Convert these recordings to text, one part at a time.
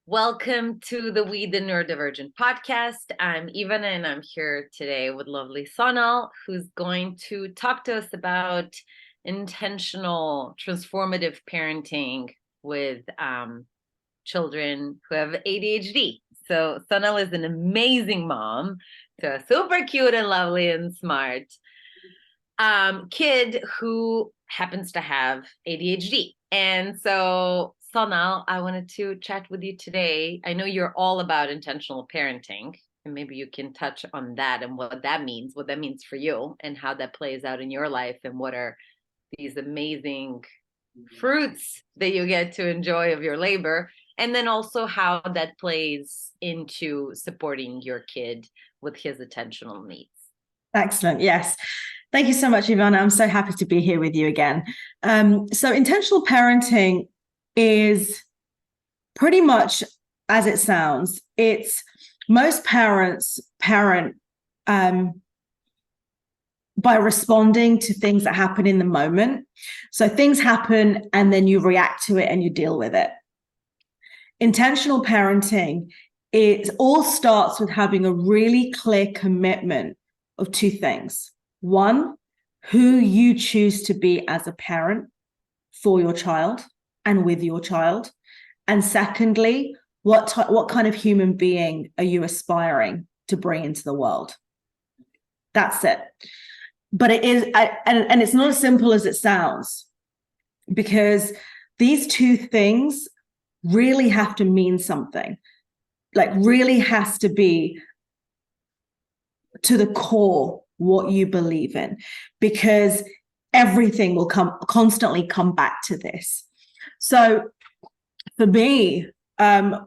Welcome to the We the Neurodivergent podcast. I'm Ivana and I'm here today with lovely Sonal, who's going to talk to us about intentional transformative parenting with children who have ADHD. So Sonal is an amazing mom to a super cute and lovely and smart kid who happens to have ADHD. And so, Sonal, I wanted to chat with you today. I know you're all about intentional parenting, and maybe you can touch on that and what that means for you, and how that plays out in your life, and what are these amazing fruits that you get to enjoy of your labor, and then also how that plays into supporting your kid with his attentional needs. Excellent. Yes. Thank you so much, Ivana. I'm so happy to be here with you again. So intentional parenting is pretty much as it sounds. It's most parents parent by responding to things that happen in the moment. So things happen and then you react to it and you deal with it. Intentional parenting, it all starts with having a really clear commitment of two things. One, who you choose to be as a parent for your child and with your child. And secondly, what kind of human being are you aspiring to bring into the world? That's it. But it is, and it's not as simple as it sounds, because these two things really have to mean something. Like, really has to be to the core what you believe in, because everything will constantly come back to this. So for me, right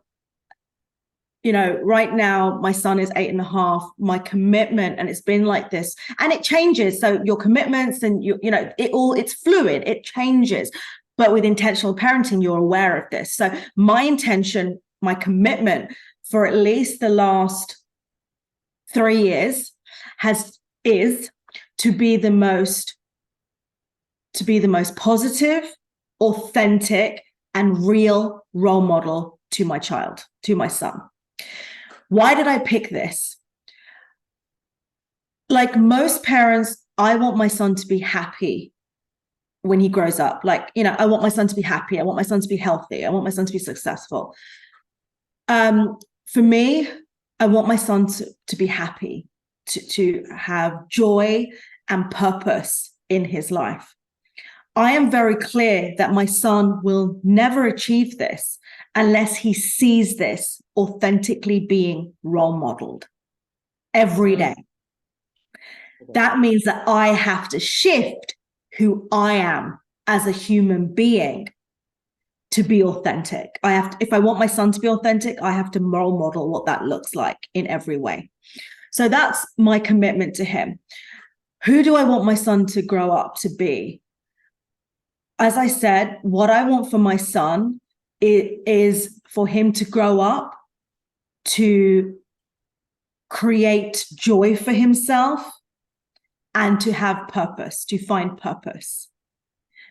now my son is 8.5. My commitment, and it's been like this, and it changes. So your commitments and it's fluid, it changes. But with intentional parenting, you're aware of this. So my intention, my commitment for at least the last 3 years is to be the most positive, authentic, and real role model to my child, to my son. Why did I pick this? Like most parents, I want my son to be happy when he grows up. I want my son to be happy. I want my son to be healthy. I want my son to be successful. For me, I want my son to be happy, to have joy and purpose in his life. I am very clear that my son will never achieve this unless he sees this authentically being role modeled every day. That means that I have to shift who I am as a human being to be authentic. If I want my son to be authentic, I have to role model what that looks like in every way. So that's my commitment to him. Who do I want my son to grow up to be? As I said, what I want for my son is for him to grow up to create joy for himself and to have purpose, to find purpose.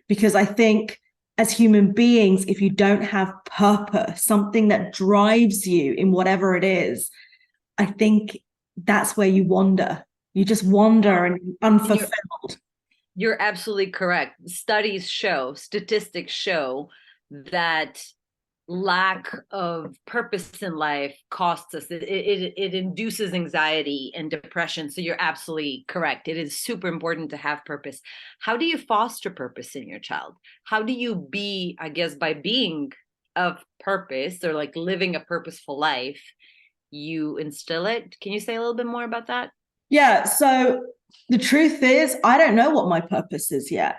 Because I think as human beings, if you don't have purpose, something that drives you in whatever it is, I think that's where you wander. You just wander and unfulfilled. You're absolutely correct. Statistics show that lack of purpose in life costs us. It induces anxiety and depression. So you're absolutely correct. It is super important to have purpose. How do you foster purpose in your child? How do you be, I guess, by being of purpose, or like living a purposeful life, you instill it? Can you say a little bit more about that? Yeah. So the truth is, I don't know what my purpose is yet.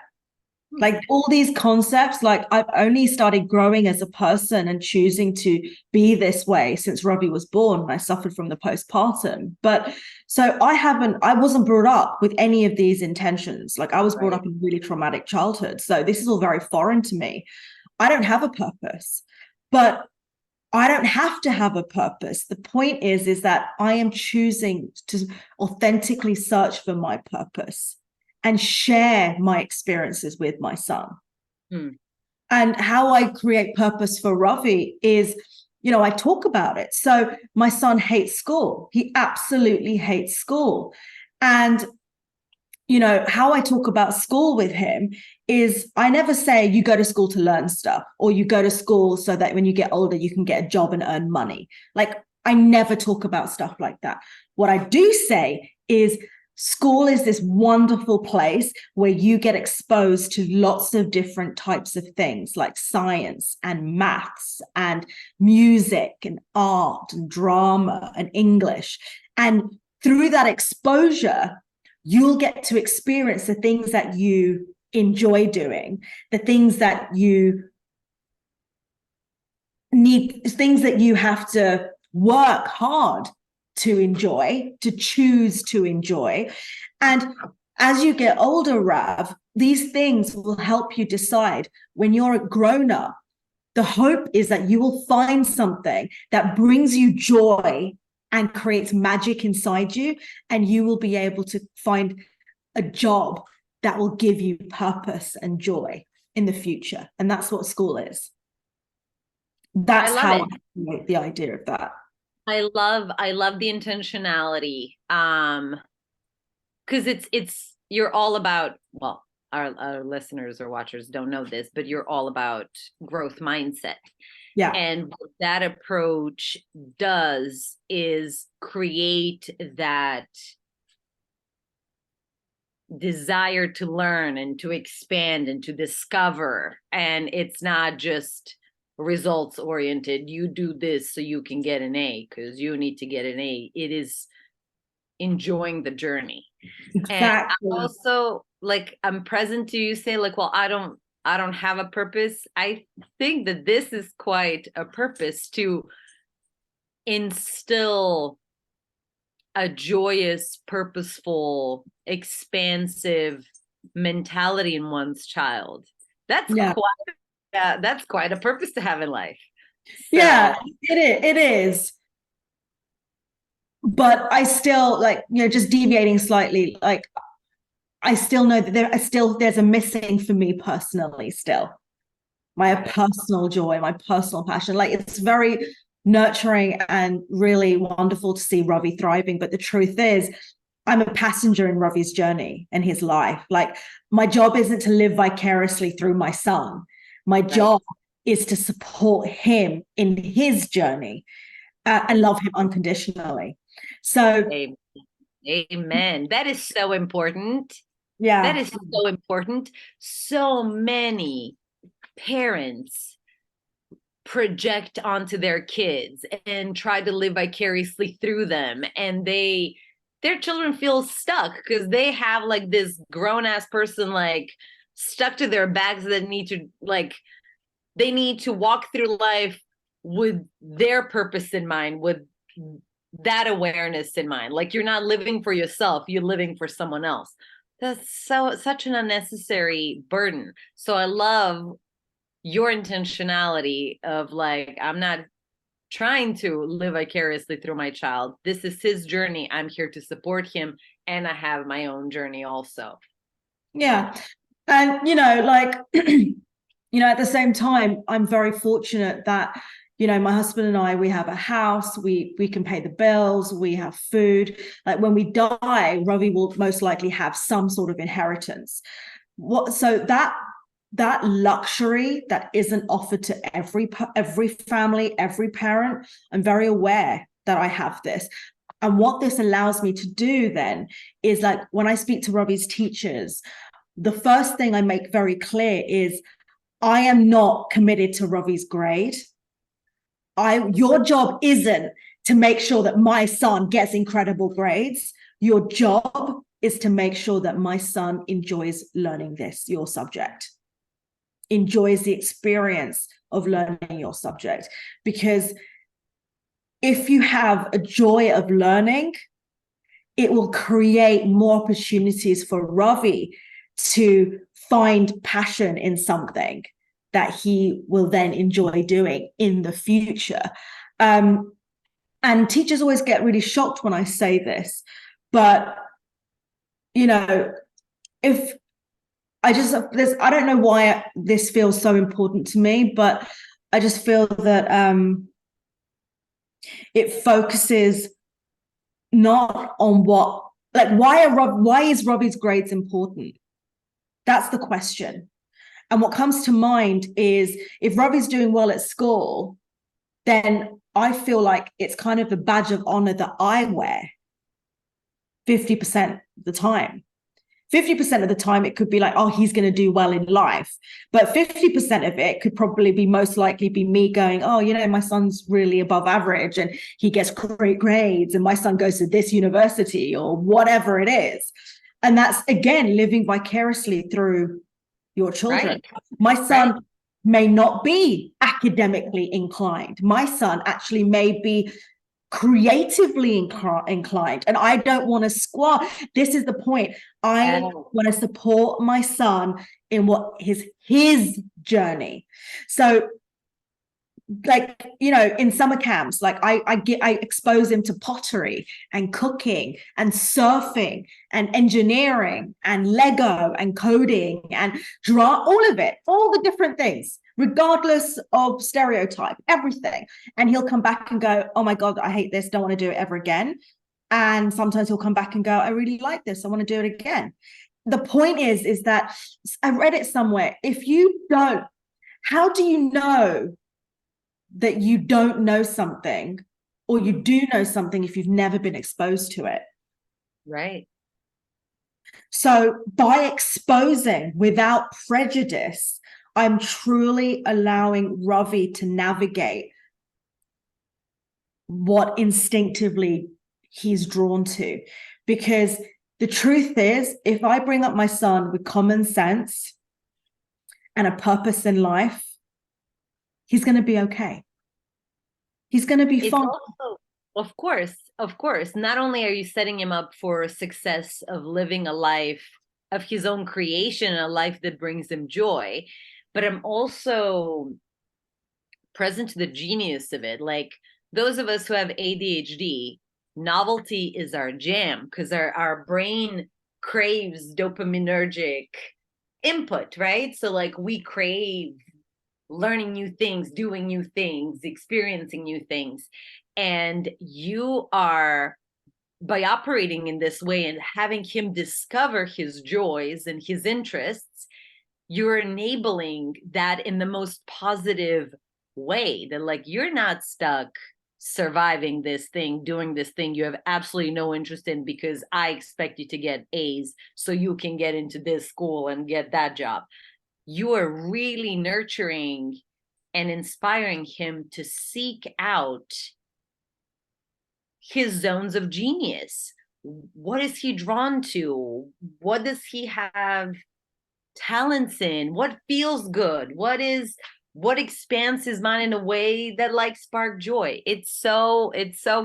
Like all these concepts, like I've only started growing as a person and choosing to be this way since Robbie was born, and I suffered from the postpartum. But so I wasn't brought up with any of these intentions. Like I was brought up in a really traumatic childhood. So this is all very foreign to me. I don't have a purpose, but I don't have to have a purpose. The point is that I am choosing to authentically search for my purpose and share my experiences with my son. And how I create purpose for Ravi is, I talk about it. So my son hates school. He absolutely hates school. And, how I talk about school with him is I never say you go to school to learn stuff, or you go to school so that when you get older, you can get a job and earn money. Like, I never talk about stuff like that. What I do say is school is this wonderful place where you get exposed to lots of different types of things like science and maths and music and art and drama and English. And through that exposure, you'll get to experience the things that you enjoy doing, the things that you need, things that you have to work hard to enjoy, to choose to enjoy. And as you get older, Rav, these things will help you decide when you're a grown up. The hope is that you will find something that brings you joy and creates magic inside you, and you will be able to find a job that will give you purpose and joy in the future. And that's what school is. That's how I create the idea of that. I love the intentionality. Because you're all about, well, our listeners or watchers don't know this, but you're all about growth mindset. Yeah. And what that approach does is create that desire to learn and to expand and to discover. And it's not just results oriented. You do this so you can get an A because you need to get an A. It is enjoying the journey. Exactly. And also, like, I'm present to you say, like, well, I don't have a purpose. I think that this is quite a purpose to instill a joyous, purposeful, expansive mentality in one's child. That's quite a purpose to have in life. So, yeah, it is. But I still, like, just deviating slightly, like, I still know that there's a missing for me personally still. My personal joy, my personal passion. Like, it's very nurturing and really wonderful to see Ravi thriving. But the truth is, I'm a passenger in Ravi's journey and his life. Like, my job isn't to live vicariously through my son. My job is to support him in his journey and love him unconditionally. So, amen. That is so important. yeah. That is so important. So many parents project onto their kids and try to live vicariously through them, and their children feel stuck because they have like this grown-ass person like stuck to their backs that need to, like, they need to walk through life with their purpose in mind, with that awareness in mind. Like, you're not living for yourself, you're living for someone else. That's such an unnecessary burden. So I love your intentionality of, like, I'm not trying to live vicariously through my child. This is his journey. I'm here to support him, and I have my own journey also. Yeah. And, like, at the same time, I'm very fortunate that, my husband and I, we have a house, we can pay the bills, we have food. Like, when we die, Ravi will most likely have some sort of inheritance. So that luxury that isn't offered to every family, every parent, I'm very aware that I have this. And what this allows me to do then is, like, when I speak to Ravi's teachers, the first thing I make very clear is I am not committed to Ravi's grade. Your job isn't to make sure that my son gets incredible grades. Your job is to make sure that my son enjoys learning your subject, enjoys the experience of learning your subject. Because if you have a joy of learning, it will create more opportunities for Ravi to find passion in something that he will then enjoy doing in the future. And teachers always get really shocked when I say this, but, if I don't know why this feels so important to me, but I just feel that it focuses not on what, like, why is Robbie's grades important? That's the question. And what comes to mind is, if Robbie's doing well at school, then I feel like it's kind of a badge of honor that I wear 50% of the time. 50% of the time, it could be like, oh, he's going to do well in life. But 50% of it could probably be, most likely be me going, oh, you know, my son's really above average and he gets great grades and my son goes to this university or whatever it is. And that's, again, living vicariously through your children. Right. My son Right. may not be academically inclined. My son actually may be creatively inclined, and I don't want to squat. This is the point. I want to support my son in what his journey. So, like, you know, in summer camps, like I expose him to pottery and cooking and surfing and engineering and Lego and coding and draw, all of it, all the different things, regardless of stereotype, everything. And he'll come back and go, oh my God, I hate this, don't want to do it ever again. And sometimes he'll come back and go, I really like this, I want to do it again. The point is that I read it somewhere. If you don't, how do you know that you don't know something, or you do know something, if you've never been exposed to it? Right. So by exposing without prejudice, I'm truly allowing Ravi to navigate what instinctively he's drawn to. Because the truth is, if I bring up my son with common sense and a purpose in life, he's going to be okay. He's going to be It's fine. also, of course, not only are you setting him up for success of living a life of his own creation, a life that brings him joy, but I'm also present to the genius of it. Like, those of us who have ADHD, novelty is our jam, because our brain craves dopaminergic input, right? So like we crave learning new things, doing new things, experiencing new things. And you are, by operating in this way and having him discover his joys and his interests, you're enabling that in the most positive way, that like you're not stuck surviving this thing, doing this thing you have absolutely no interest in because I expect you to get A's so you can get into this school and get that job. You are really nurturing and inspiring him to seek out his zones of genius. What is he drawn to? What does he have talents in? What feels good? What expands his mind in a way that like spark joy? It's so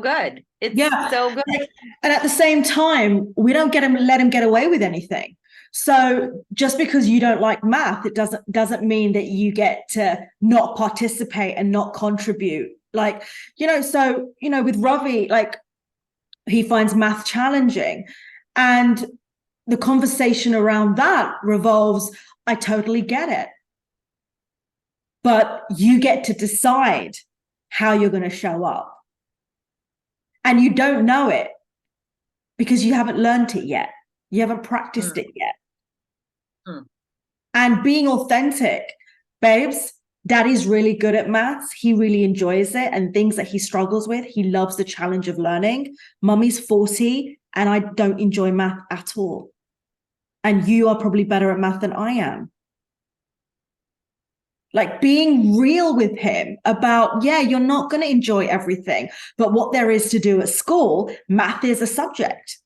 good. It's Yeah. so good. And at the same time, we don't let him get away with anything. So just because you don't like math, it doesn't mean that you get to not participate and not contribute. Like, you know, so, you know, with Ravi, like, he finds math challenging. And the conversation around that revolves, I totally get it. But you get to decide how you're going to show up. And you don't know it because you haven't learned it yet. You haven't practiced it yet. And being authentic, babes, daddy's really good at maths. He really enjoys it, and things that he struggles with, he loves the challenge of learning. Mummy's 40 and I don't enjoy math at all. And you are probably better at math than I am. Like, being real with him about, yeah, you're not going to enjoy everything, but what there is to do at school, math is a subject.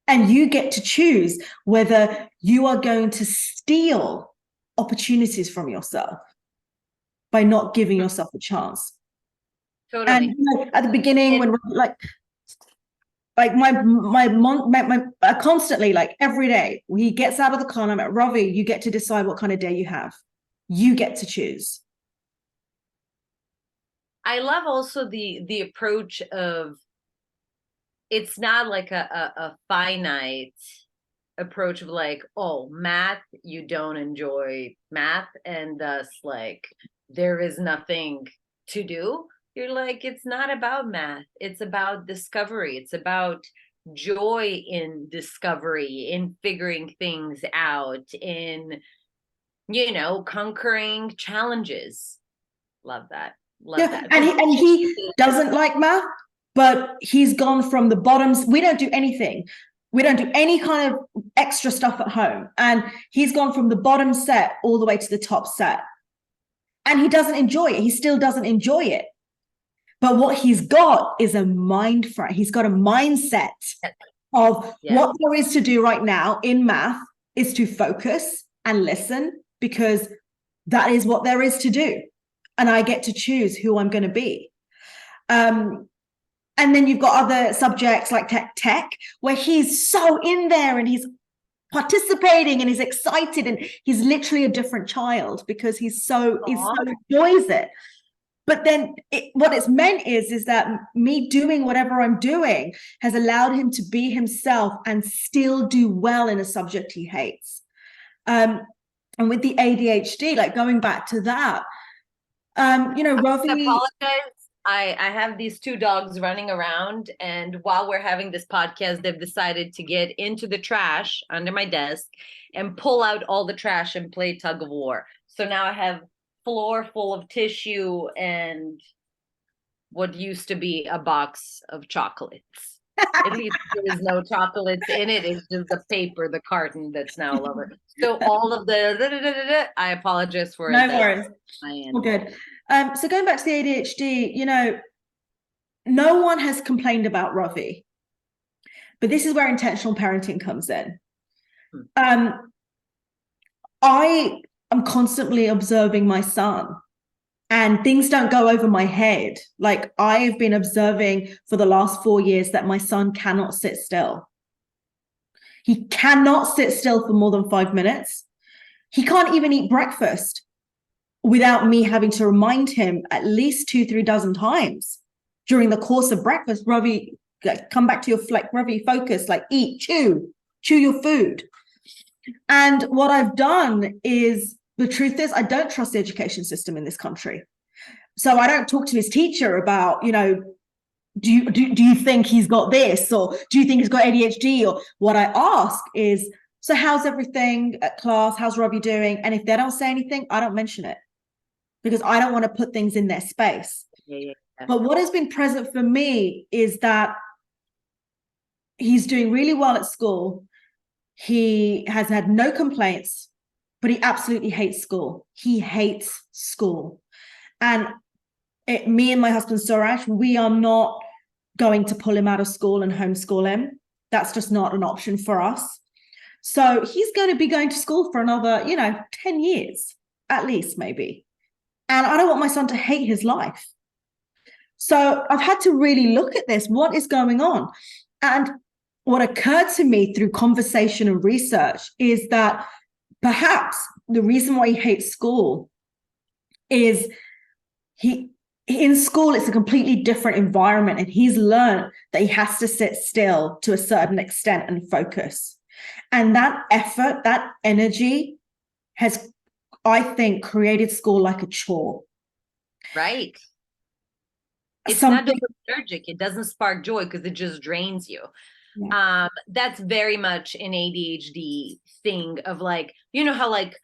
And you get to choose whether you are going to steal opportunities from yourself by not giving yourself a chance. And Totally. you know, at the beginning, when my constantly, like every day, he gets out of the car and I'm at Ravi, you get to decide what kind of day you have. You get to choose. I love also the approach of, it's not like a finite approach of like, oh, math, you don't enjoy math, and thus like there is nothing to do. You're like, it's not about math, it's about discovery, it's about joy in discovery, in figuring things out, in, you know, conquering challenges. Love that. Love Yeah, that. and But he doesn't like math, but he's gone from the bottoms. We don't do anything. We don't do any kind of extra stuff at home. And he's gone from the bottom set all the way to the top set. And he doesn't enjoy it. He still doesn't enjoy it. But what he's got is a mind frame. He's got a mindset of what there is to do right now in math is to focus and listen, because that is what there is to do. And I get to choose who I'm going to be. And then you've got other subjects like tech, where he's so in there and he's participating and he's excited and he's literally a different child because he so enjoys it. But then what it's meant is that me doing whatever I'm doing has allowed him to be himself and still do well in a subject he hates. And with the ADHD, like going back to that, you know, Ravi. I apologize. I have these two dogs running around, and while we're having this podcast, they've decided to get into the trash under my desk and pull out all the trash and play tug of war. So now I have floor full of tissue and what used to be a box of chocolates. At least there is no chocolates in it. It's just the paper, the carton that's now all over. So all of the, I apologize for no worries. All good. So going back to the ADHD, you know, no one has complained about Ravi, but this is where intentional parenting comes in. I am constantly observing my son, and things don't go over my head. Like, I've been observing for the last 4 years that my son cannot sit still. He cannot sit still for more than 5 minutes. He can't even eat breakfast without me having to remind him at least 2-3 dozen times during the course of breakfast. Ravi, come back to your Ravi, focus, like eat, chew your food. And what I've done is, the truth is, I don't trust the education system in this country. So I don't talk to his teacher about, you know, do you think he's got this, or do you think he's got ADHD? Or what I ask is, so how's everything at class? How's Ravi doing? And if they don't say anything, I don't mention it, because I don't want to put things in their space. Yeah. But what has been present for me is that he's doing really well at school. He has had no complaints, but he absolutely hates school. He hates school. And me and my husband, Suraj, we are not going to pull him out of school and homeschool him. That's just not an option for us. So he's going to be going to school for another, 10 years, at least, maybe. And I don't want my son to hate his life. So I've had to really look at this. What is going on? And what occurred to me through conversation and research is that perhaps the reason why he hates school is in school, it's a completely different environment, and he's learned that he has to sit still to a certain extent and focus. And that effort, that energy has, I think, created school like a chore. Right. It's not nostalgic. It doesn't spark joy because it just drains you. Yeah. That's very much an ADHD thing of like, you know how like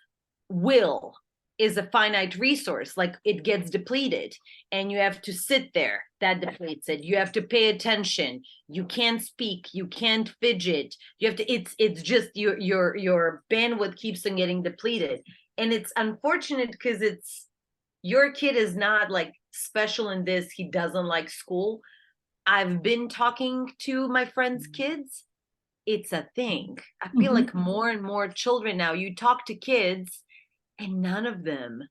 will is a finite resource, like it gets depleted and you have to sit there, that depletes it. You have to pay attention. You can't speak, you can't fidget. You have to, it's just your bandwidth keeps on getting depleted. And it's unfortunate because it's, your kid is not like special in this, he doesn't like school. I've been talking to my friends' kids. It's a thing. I feel like more and more children now, you talk to kids and none of them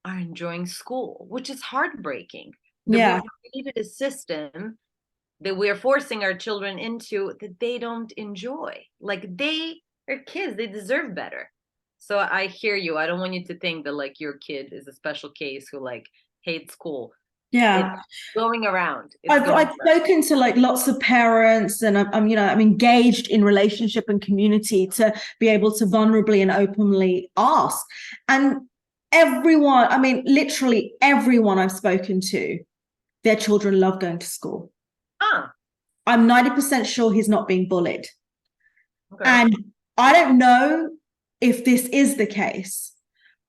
are enjoying school, which is heartbreaking. Yeah. We created a system that we're forcing our children into that they don't enjoy. Like, they are kids, they deserve better. So I hear you. I don't want you to think that like your kid is a special case who like hates school. Yeah. It's going around. It's I've going I've around. spoken to like lots of parents, and I'm engaged in relationship and community to be able to vulnerably and openly ask. And everyone, I mean, literally everyone I've spoken to, their children love going to school. Ah, I'm 90% sure he's not being bullied. okay. And I don't know if this is the case,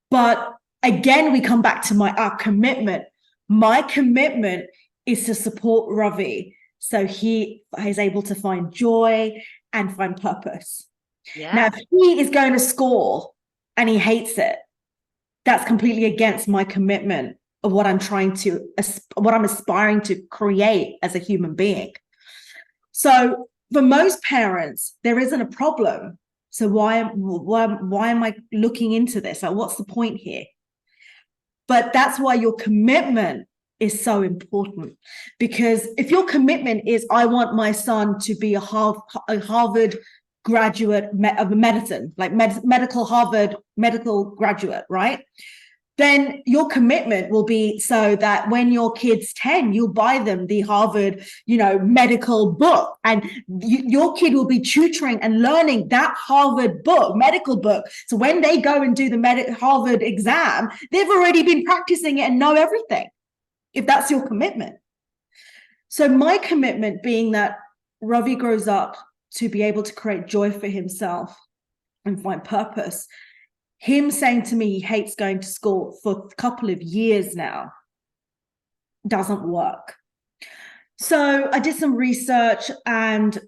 but again, we come back to our commitment. My commitment is to support Ravi so he is able to find joy and find purpose. Now, Yeah. if he is going to school and he hates it, that's completely against my commitment of what I'm aspiring to create as a human being. So for most parents, there isn't a problem. So why am I looking into this? Like, what's the point here? But that's why your commitment is so important. Because if your commitment is, I want my son to be a Harvard graduate of medicine, like medical Harvard medical graduate, right? Then your commitment will be so that when your kid's 10, you'll buy them the Harvard, medical book, and your kid will be tutoring and learning that Harvard book, medical book. So when they go and do the Harvard exam, they've already been practicing it and know everything, if that's your commitment. So my commitment being that Ravi grows up to be able to create joy for himself and find purpose. Him saying to me he hates going to school for a couple of years now doesn't work. So I did some research, and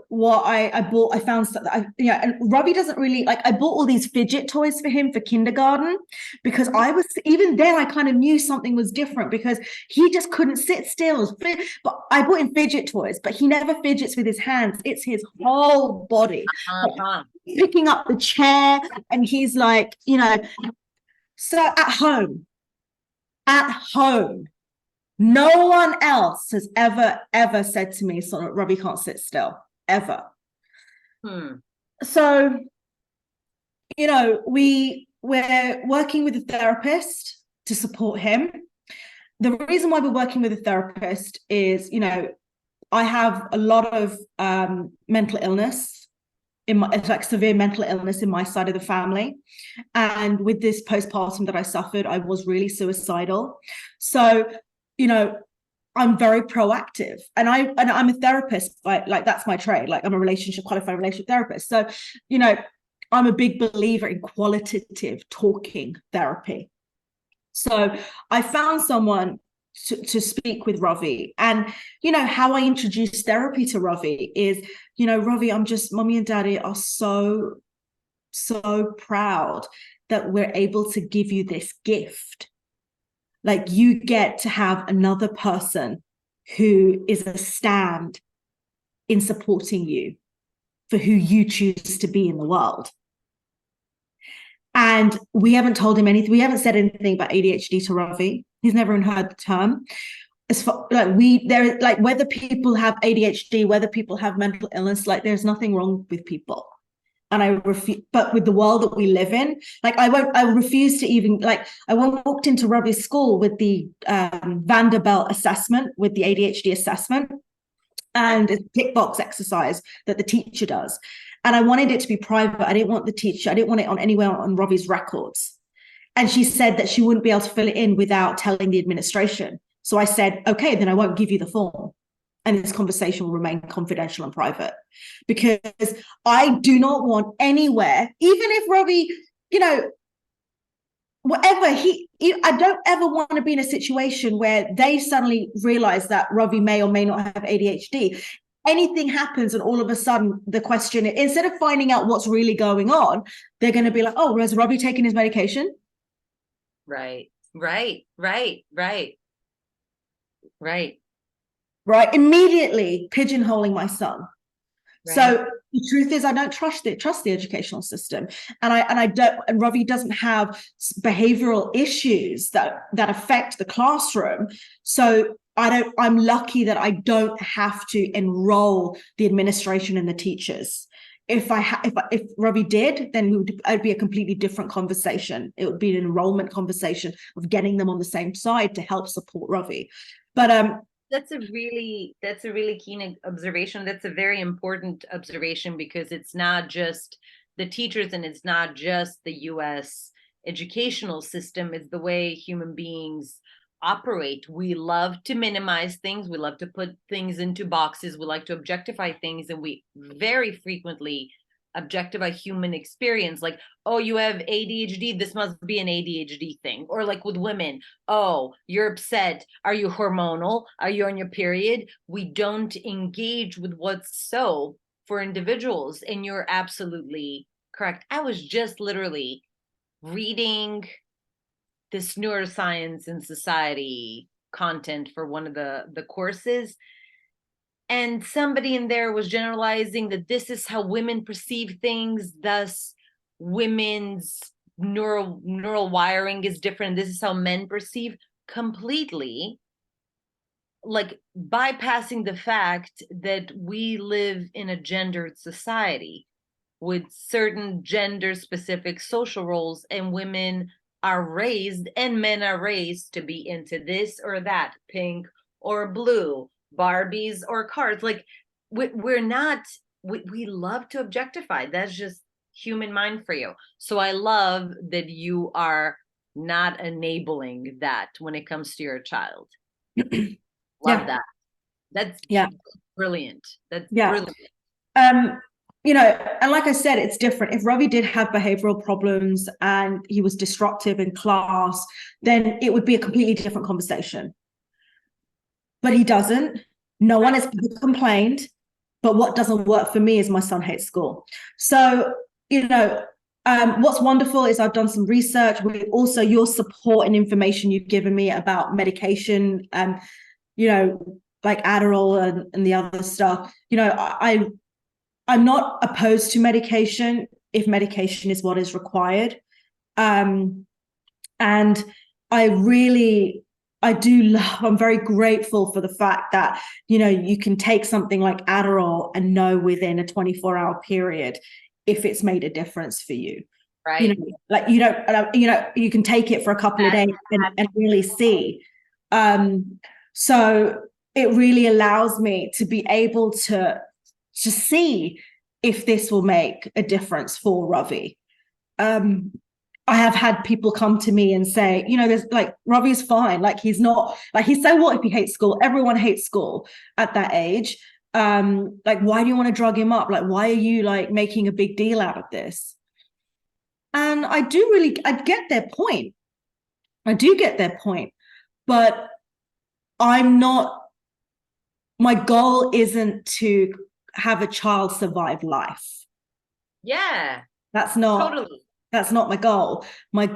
what I bought, I found that and Robbie doesn't really like. I bought all these fidget toys for him for kindergarten, because even then I kind of knew something was different, because he just couldn't sit still. But I bought him fidget toys, but he never fidgets with his hands. It's his whole body. Uh-huh. Picking up the chair, and he's like, so at home, no one else has ever said to me, so Robbie can't sit still, ever. So, we're working with a therapist to support him. The reason why we're working with a therapist is, I have a lot of mental illness it's like severe mental illness in my side of the family. And with this postpartum that I suffered, I was really suicidal. So, I'm very proactive, and I'm a therapist, like that's my trade. Like, I'm a qualified relationship therapist. So, I'm a big believer in qualitative talking therapy. So I found someone to speak with Ravi. And, how I introduced therapy to Ravi is, Ravi, mommy and daddy are so, so proud that we're able to give you this gift. Like, you get to have another person who is a stand in supporting you for who you choose to be in the world. And we haven't told him anything. We haven't said anything about ADHD to Ravi. He's never even heard the term. As far whether people have ADHD, whether people have mental illness, like, there's nothing wrong with people. And I refuse, but with the world that we live in, I refuse to even, I walked into Ravi's school with the Vanderbilt assessment, with the ADHD assessment, and it's a tick box exercise that the teacher does. And I wanted it to be private. I didn't want it on anywhere on Robbie's records. And she said that she wouldn't be able to fill it in without telling the administration. So I said, okay, then I won't give you the form. And this conversation will remain confidential and private, because I do not want anywhere, even if Robbie, whatever, I don't ever want to be in a situation where they suddenly realize that Ravi may or may not have ADHD. Anything happens, and all of a sudden the question, instead of finding out what's really going on, they're going to be like, oh, has Ravi taken his medication? Right. Immediately pigeonholing my son. Right. So the truth is, I don't trust the educational system, and Ravi doesn't have behavioral issues that affect the classroom. So I'm lucky that I don't have to enroll the administration and the teachers. if Ravi did, then it'd be a completely different conversation. It would be an enrollment conversation of getting them on the same side to help support Ravi. But that's a really keen observation. That's a very important observation, because it's not just the teachers and it's not just the US educational system, it's the way human beings operate. We love to minimize things, we love to put things into boxes, we like to objectify things, and we very frequently objectify human experience, like, oh, you have ADHD, this must be an ADHD thing. Or like with women, oh, you're upset, are you hormonal, are you on your period? We don't engage with what's so for individuals. And you're absolutely correct. I was just literally reading this neuroscience and society content for one of the courses, and somebody in there was generalizing that this is how women perceive things, thus women's neural wiring is different, this is how men perceive, completely like bypassing the fact that we live in a gendered society with certain gender specific social roles, and women are raised and men are raised to be into this or that, pink or blue, Barbies or cars. Like we're not, we love to objectify. That's just human mind for you. So I love that you are not enabling that when it comes to your child. Love yeah, that. That's yeah, brilliant. That's yeah. brilliant. You know, and like I said, it's different. If Ravi did have behavioral problems and he was disruptive in class, then it would be a completely different conversation. But he doesn't. No one has complained. But what doesn't work for me is my son hates school. So, you know, what's wonderful is I've done some research with also your support and information you've given me about medication, you know, like Adderall and the other stuff. You know, I'm not opposed to medication if medication is what is required. And I'm very grateful for the fact that, you know, you can take something like Adderall and know within a 24-hour period if it's made a difference for you. Right. You know, like you don't, you know, you can take it for a couple of days and really see. So it really allows me to be able to see if this will make a difference for Ravi. I have had people come to me and say, you know, there's like, Ravi's fine. Like, he's not, like, he's so what if he hates school? Everyone hates school at that age. Like, why do you want to drug him up? Like, why are you like making a big deal out of this? And I get their point. I do get their point, but my goal isn't to have a child survive life. Yeah. That's not my goal. My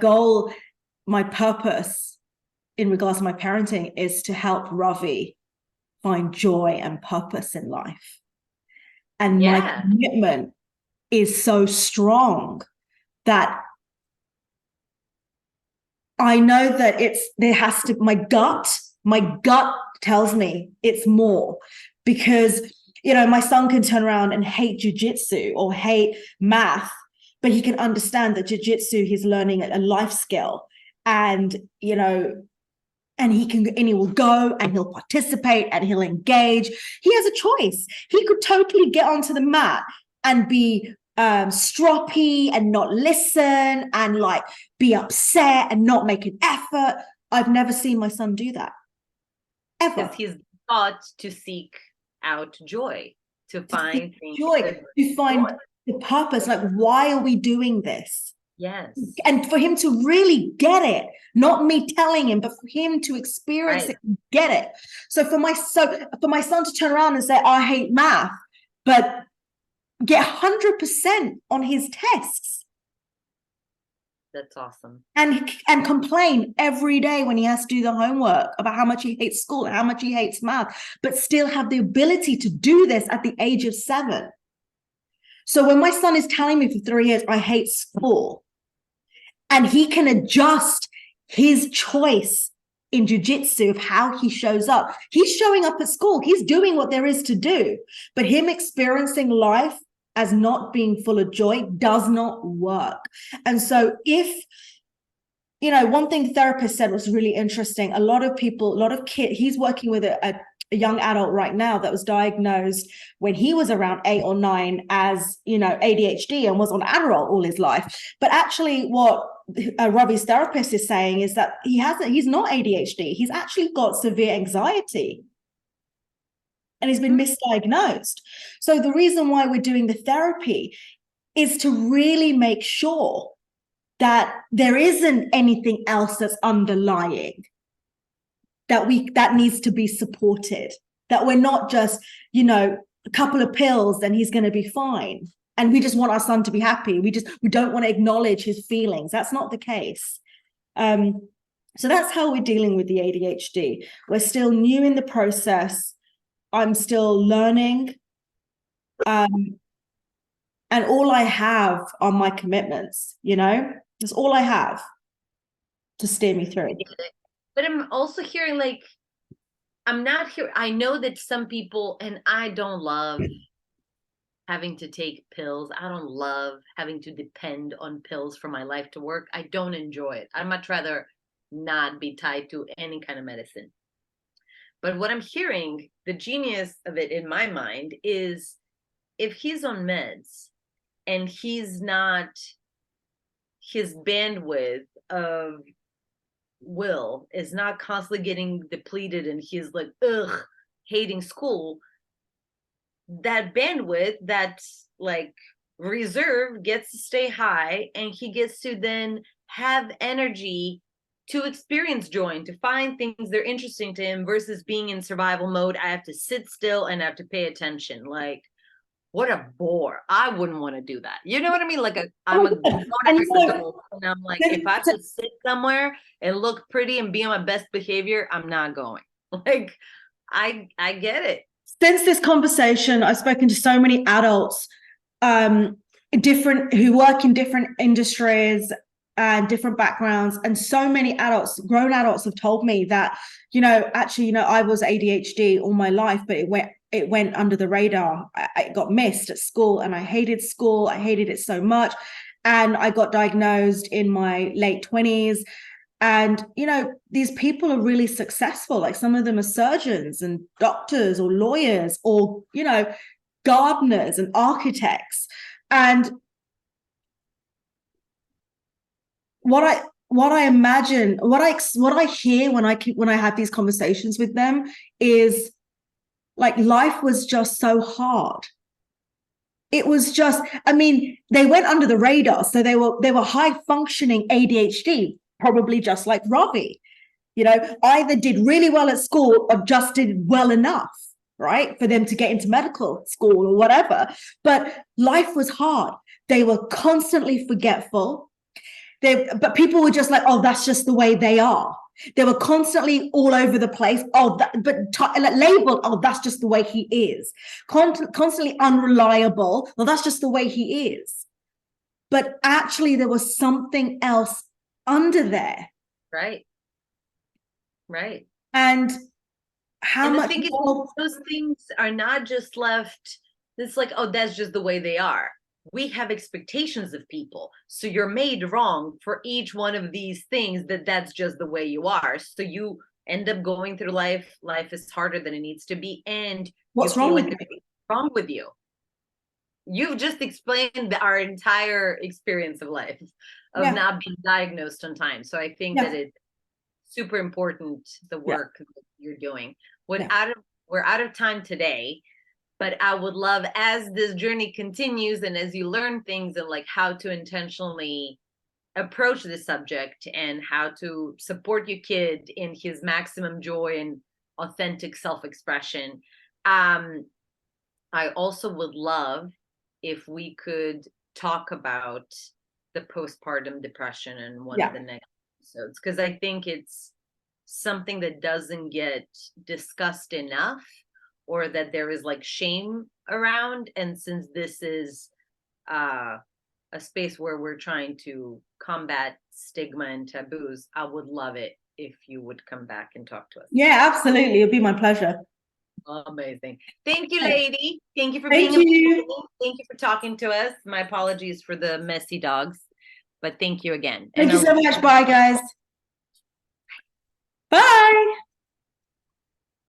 purpose in regards to my parenting is to help Ravi find joy and purpose in life. And my commitment is so strong that I know that my gut tells me it's more, because, you know, my son can turn around and hate jujitsu or hate math, but he can understand that jiu-jitsu, he's learning a life skill, and, you know, and he will go and he'll participate and he'll engage. He has a choice. He could totally get onto the mat and be stroppy and not listen and like be upset and not make an effort. I've never seen my son do that, ever. Because he's taught to seek out joy, to find joy, to find the purpose. Like, why are we doing this? Yes. And for him to really get it, not me telling him, but for him to experience it and get it. So for my son to turn around and say, I hate math, but get 100% on his tests. That's awesome. And complain every day when he has to do the homework about how much he hates school and how much he hates math, but still have the ability to do this at the age of 7. So when my son is telling me for 3 years, I hate school, and he can adjust his choice in jiu-jitsu of how he shows up. He's showing up at school. He's doing what there is to do. But him experiencing life as not being full of joy does not work. And so if, one thing the therapist said was really interesting. A lot of kids, he's working with a young adult right now that was diagnosed when he was around 8 or 9 as, ADHD, and was on Adderall all his life. But actually what Ravi's therapist is saying is that he's not ADHD. He's actually got severe anxiety. And he's been misdiagnosed. So the reason why we're doing the therapy is to really make sure that there isn't anything else that's underlying that needs to be supported, that we're not just, a couple of pills and he's going to be fine. And we just want our son to be happy. We don't want to acknowledge his feelings. That's not the case. So that's how we're dealing with the ADHD. We're still new in the process. I'm still learning. And all I have are my commitments, That's all I have to steer me through. But I'm also hearing, like, I'm not here. I know that some people, and I don't love having to take pills. I don't love having to depend on pills for my life to work. I don't enjoy it. I'd much rather not be tied to any kind of medicine. But what I'm hearing, the genius of it in my mind, is if he's on meds and he's not, his bandwidth of will is not constantly getting depleted and he's like, hating school, that bandwidth, that's like reserve, gets to stay high, and he gets to then have energy to experience joy and to find things that are interesting to him, versus being in survival mode. I have to sit still and I have to pay attention. Like, what a bore. I wouldn't want to do that. You know what I mean? Like, I'm a grown adult, and I'm like, if I have to sit somewhere and look pretty and be on my best behavior, I'm not going. Like, I get it. Since this conversation, I've spoken to so many adults, who work in different industries and different backgrounds, and so many grown adults have told me that, actually, I was ADHD all my life, but it went under the radar. I got missed at school, and I hated school. I hated it so much. And I got diagnosed in my late 20s. And, these people are really successful. Like, some of them are surgeons and doctors or lawyers or, gardeners and architects. And what I imagine, what I hear when I have these conversations with them is, like, life was just so hard. It was just, they went under the radar. So they were high functioning ADHD, probably just like Ravi, either did really well at school or just did well enough, right, for them to get into medical school or whatever. But life was hard. They were constantly forgetful. But people were just like, oh, that's just the way they are. They were constantly all over the place. Labeled, oh, that's just the way he is. Constantly unreliable. Well, that's just the way he is. But actually, there was something else under there. Right. And how much more... those things are not just left. It's like, oh, that's just the way they are. We have expectations of people. So you're made wrong for each one of these things, that's just the way you are. So you end up going through life. Life is harder than it needs to be. And what's wrong with you? Wrong with you? You've just explained our entire experience of life, of not being diagnosed on time. So I think that it's super important, the work that you're doing. We're out of time today. But I would love, as this journey continues and as you learn things and like how to intentionally approach the subject and how to support your kid in his maximum joy and authentic self-expression, I also would love if we could talk about the postpartum depression in one of the next episodes, because I think it's something that doesn't get discussed enough, or that there is like shame around. And since this is a space where we're trying to combat stigma and taboos, I would love it if you would come back and talk to us. Yeah, absolutely. It'd be my pleasure. Amazing. Thank you, lady. Thank you for Thank being you. Thank you for talking to us. My apologies for the messy dogs, but thank you again. Thank you so much. Bye, guys. Bye.